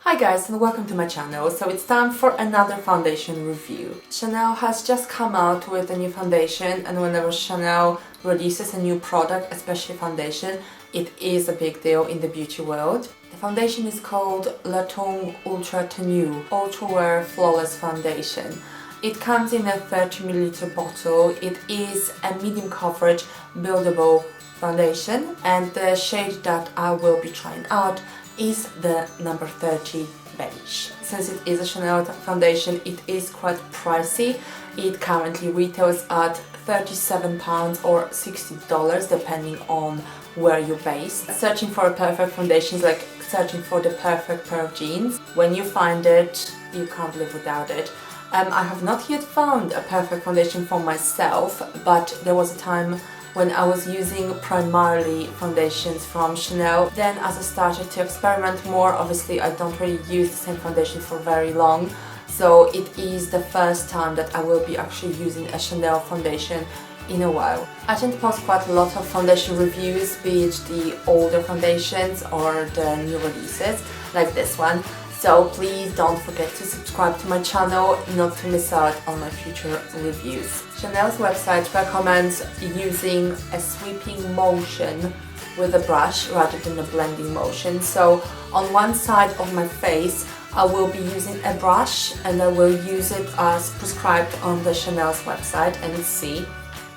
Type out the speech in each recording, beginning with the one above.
Hi guys and welcome to my channel. So it's time for another foundation review. Chanel has just come out with a new foundation, and whenever Chanel releases a new product, especially foundation, it is a big deal in the beauty world. The foundation is called Ultra Tenue Ultra Wear Flawless Foundation. It comes in a 30ml bottle. It is a medium coverage buildable foundation, and the shade that I will be trying out is the number 30 beige. Since it is a Chanel foundation, it is quite pricey. It currently retails at £37 or $60 depending on where you're based. Searching for a perfect foundation is like searching for the perfect pair of jeans. When you find it, you can't live without it. I have not yet found a perfect foundation for myself, but there was a time when I was using primarily foundations from Chanel. Then as I started to experiment more, obviously I don't really use the same foundation for very long, so it is the first time that I will be actually using a Chanel foundation in a while. I tend to post quite a lot of foundation reviews, be it the older foundations or the new releases like this one. So please don't forget to subscribe to my channel not to miss out on my future reviews. Chanel's website recommends using a sweeping motion with a brush rather than a blending motion. So on one side of my face I will be using a brush, and I will use it as prescribed on the Chanel's website and see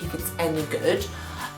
if it's any good.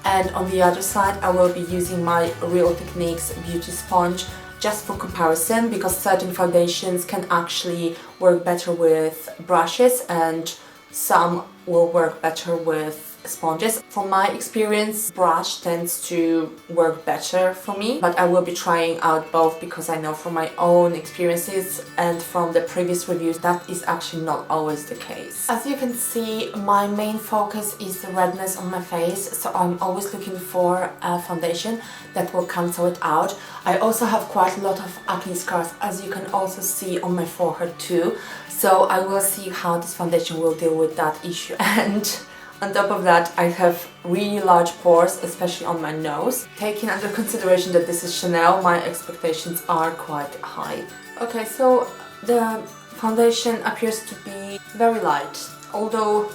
And on the other side I will be using my Real Techniques beauty sponge, just for comparison, because certain foundations can actually work better with brushes and some will work better with sponges. From my experience, brush tends to work better for me, but I will be trying out both because I know from my own experiences and from the previous reviews that is actually not always the case. As you can see, my main focus is the redness on my face, so I'm always looking for a foundation that will cancel it out. I also have quite a lot of acne scars, as you can also see on my forehead too, so I will see how this foundation will deal with that issue. And on top of that, I have really large pores, especially on my nose. Taking under consideration that this is Chanel, my expectations are quite high. Okay, so the foundation appears to be very light, although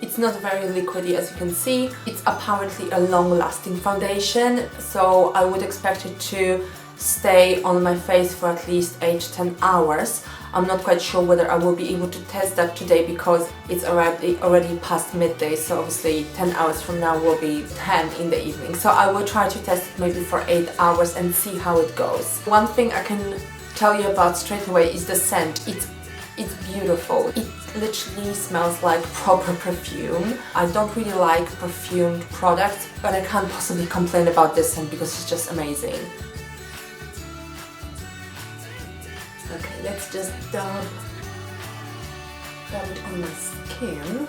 it's not very liquidy, as you can see. It's apparently a long-lasting foundation, so I would expect it to stay on my face for at least 8 to 10 hours. I'm not quite sure whether I will be able to test that today because it's already past midday, so obviously 10 hours from now will be 10 in the evening. So I will try to test it maybe for 8 hours and see how it goes. One thing I can tell you about straight away is the scent. It's beautiful. It literally smells like proper perfume. I don't really like perfumed products, but I can't possibly complain about this scent because it's just amazing. Okay, let's just dab it on my skin.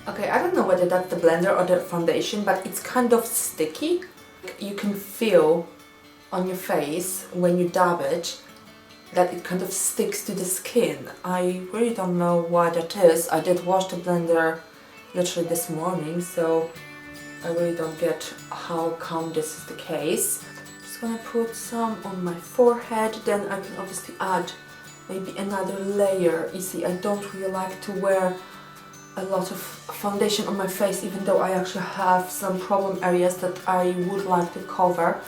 Okay, I don't know whether that's the blender or the foundation, but it's kind of sticky. You can feel on your face when you dab it that it kind of sticks to the skin. I really don't know why that is. I did wash the blender literally this morning, so I really don't get how come this is the case. I'm just gonna put some on my forehead, then I can obviously add maybe another layer. You see, I don't really like to wear a lot of foundation on my face, even though I actually have some problem areas that I would like to cover,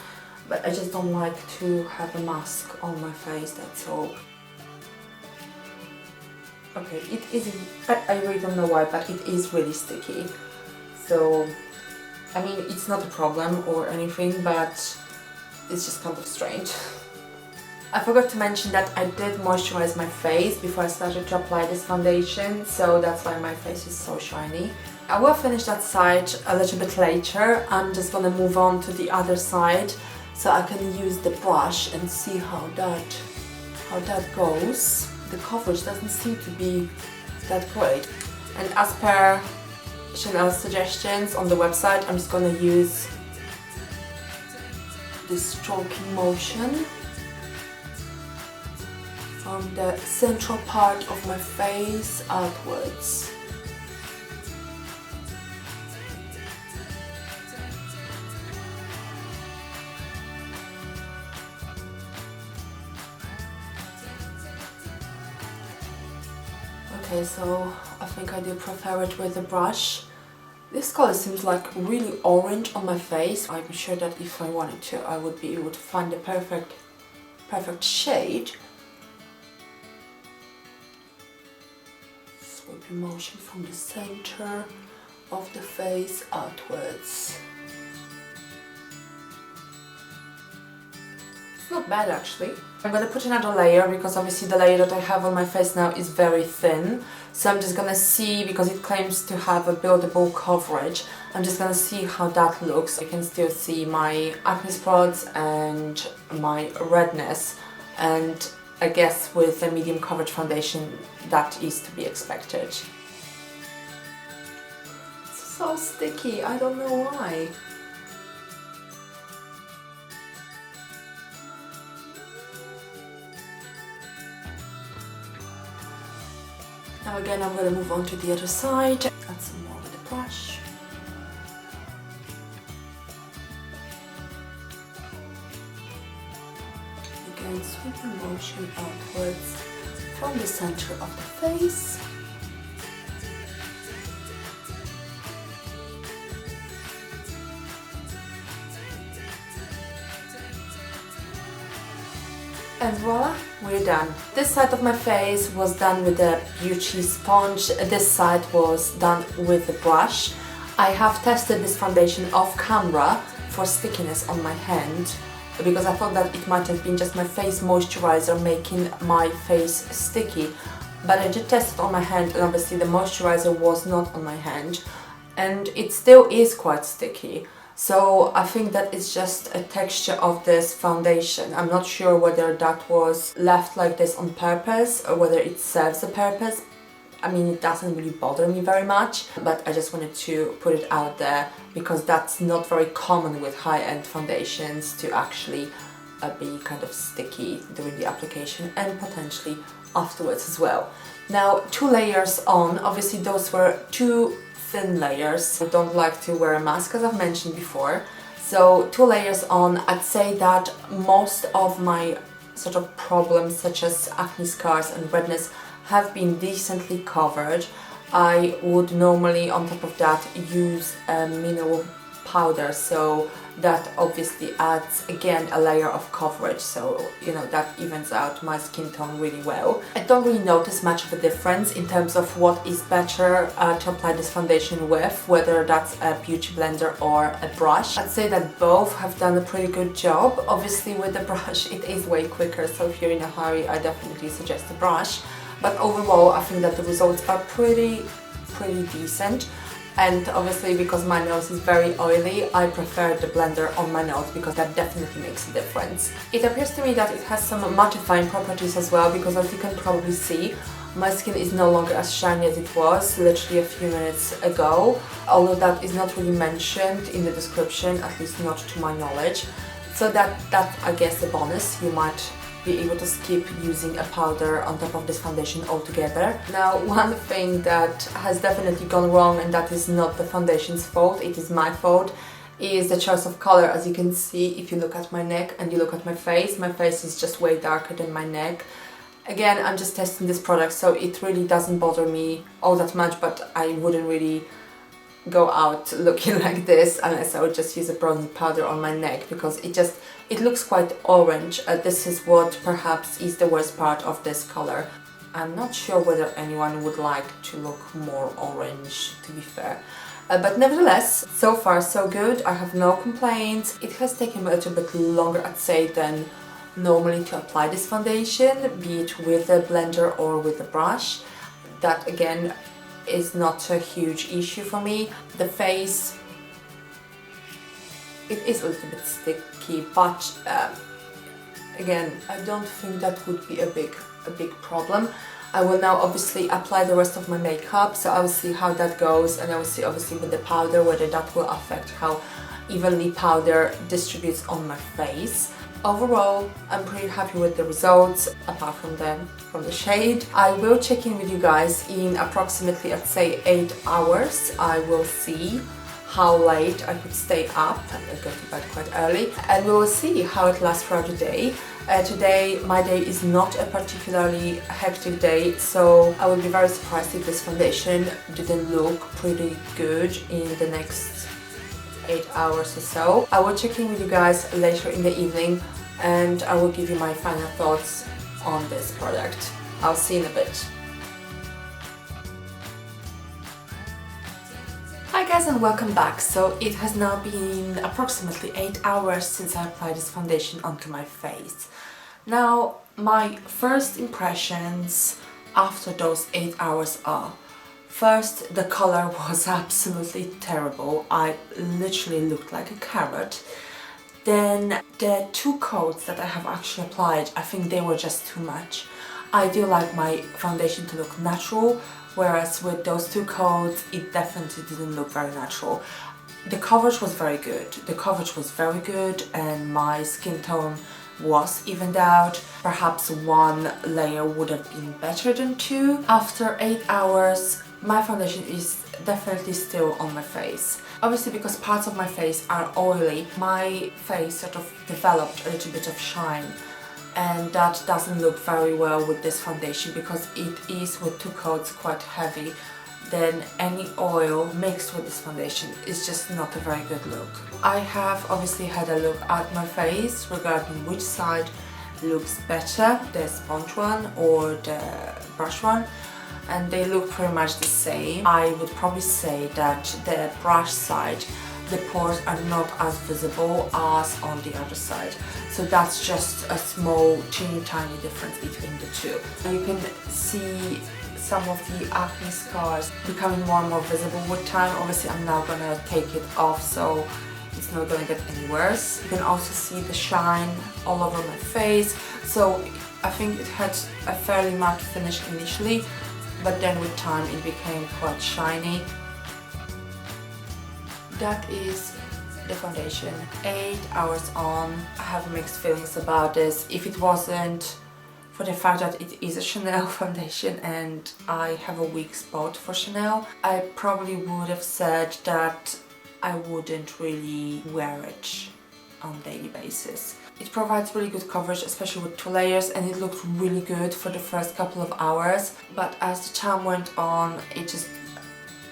but I just don't like to have a mask on my face, that's all. Okay, it is, I really don't know why, but it is really sticky. So I mean, it's not a problem or anything, but it's just kind of strange. I forgot to mention that I did moisturize my face before I started to apply this foundation, so that's why my face is so shiny. I will finish that side a little bit later. I'm just gonna move on to the other side so I can use the brush and see how that goes. The coverage doesn't seem to be that great. And as per Chanel's suggestions on the website, I'm just gonna use this stroking motion from the central part of my face outwards. Okay, so I think I do prefer it with a brush. This color seems like really orange on my face. I'm sure that if I wanted to, I would be able to find the perfect shade. Sweeping motion from the center of the face outwards. It's not bad actually. I'm gonna put another layer because obviously the layer that I have on my face now is very thin. So I'm just gonna see, because it claims to have a buildable coverage, I'm just gonna see how that looks. You can still see my acne spots and my redness, and I guess with a medium coverage foundation that is to be expected. It's so sticky, I don't know why. Now again, I'm going to move on to the other side. Add some more with the brush. Again, sweeping motion outwards from the center of the face. And voila, we're done. This side of my face was done with a beauty sponge. This side was done with the brush. I have tested this foundation off camera for stickiness on my hand because I thought that it might have been just my face moisturizer making my face sticky. But I did test it on my hand, and obviously the moisturizer was not on my hand, and it still is quite sticky. So I think that it's just a texture of this foundation. I'm not sure whether that was left like this on purpose or whether it serves a purpose. I mean, it doesn't really bother me very much, but I just wanted to put it out there because that's not very common with high-end foundations, to actually be kind of sticky during the application and potentially afterwards as well. Now, 2 layers on, obviously those were 2 thin layers. I don't like to wear a mask, as I've mentioned before. So 2 layers on, I'd say that most of my sort of problems such as acne scars and redness have been decently covered. I would normally on top of that use a mineral powder, so that obviously adds again a layer of coverage, so you know that evens out my skin tone really well. I don't really notice much of a difference in terms of what is better to apply this foundation with, whether that's a beauty blender or a brush. I'd say that both have done a pretty good job. Obviously with the brush it is way quicker, so if you're in a hurry I definitely suggest a brush, but overall I think that the results are pretty decent. And obviously because my nose is very oily, I prefer the blender on my nose because that definitely makes a difference. It appears to me that it has some mattifying properties as well, because as you can probably see, my skin is no longer as shiny as it was literally a few minutes ago, although that is not really mentioned in the description, at least not to my knowledge. So that I guess a bonus. You might be able to skip using a powder on top of this foundation altogether. Now, one thing that has definitely gone wrong, and that is not the foundation's fault, it is my fault, is the choice of color. As you can see, if you look at my neck and you look at my face is just way darker than my neck. Again, I'm just testing this product, so it really doesn't bother me all that much, but I wouldn't really go out looking like this unless I would just use a bronzing powder on my neck, because it looks quite orange. This is what perhaps is the worst part of this color. I'm not sure whether anyone would like to look more orange, to be fair. But nevertheless, so far so good. I have no complaints. It has taken me a little bit longer, I'd say, than normally to apply this foundation, be it with a blender or with a brush. That again is not a huge issue for me. The face, it is a little bit sticky, but again, I don't think that would be a big problem. I will now obviously apply the rest of my makeup, so I will see how that goes, and I will see obviously with the powder whether that will affect how evenly powder distributes on my face. Overall, I'm pretty happy with the results, apart from the shade. I will check in with you guys in approximately, I'd say, 8 hours. I will see how late I could stay up, and I go to bed quite early, and we will see how it lasts throughout the day. Today my day is not a particularly hectic day, so I would be very surprised if this foundation didn't look pretty good in the next 8 hours or so. I will check in with you guys later in the evening and I will give you my final thoughts on this product. I'll see you in a bit. Hi guys and welcome back. So it has now been approximately 8 hours since I applied this foundation onto my face. Now my first impressions after those 8 hours are: first, the color was absolutely terrible. I literally looked like a carrot. Then the 2 coats that I have actually applied, I think they were just too much. I do like my foundation to look natural, whereas with those 2 coats it definitely didn't look very natural. The coverage was very good. And my skin tone was evened out. Perhaps 1 layer would have been better than 2. After 8 hours my foundation is definitely still on my face. Obviously, because parts of my face are oily, my face sort of developed a little bit of shine, and that doesn't look very well with this foundation because it is, with 2 coats, quite heavy. Then any oil mixed with this foundation is just not a very good look. I have obviously had a look at my face regarding which side looks better, the sponge one or the brush one, and they look pretty much the same. I would probably say that the brush side, the pores are not as visible as on the other side. So that's just a small, teeny tiny difference between the 2. You can see some of the acne scars becoming more and more visible with time. Obviously I'm now gonna take it off so it's not gonna get any worse. You can also see the shine all over my face. So I think it had a fairly matte finish initially, but then with time it became quite shiny. That is the foundation. 8 hours on. I have mixed feelings about this. If it wasn't for the fact that it is a Chanel foundation and I have a weak spot for Chanel, I probably would have said that I wouldn't really wear it on a daily basis. It provides really good coverage, especially with 2 layers, and it looked really good for the first couple of hours, but as the time went on it just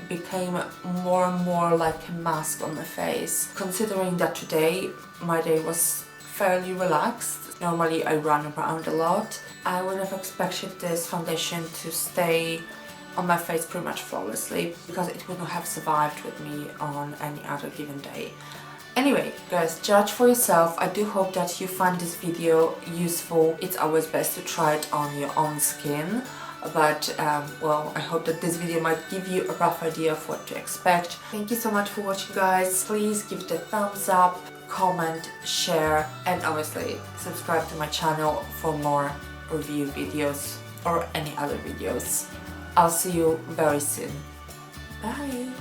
became more and more like a mask on my face. Considering that today my day was fairly relaxed, normally I run around a lot, I would have expected this foundation to stay on my face pretty much flawlessly because it wouldn't have survived with me on any other given day. Anyway, guys, judge for yourself. I do hope that you find this video useful. It's always best to try it on your own skin, but well, I hope that this video might give you a rough idea of what to expect. Thank you so much for watching, guys. Please give it a thumbs up, comment, share, and obviously subscribe to my channel for more review videos or any other videos. I'll see you very soon. Bye!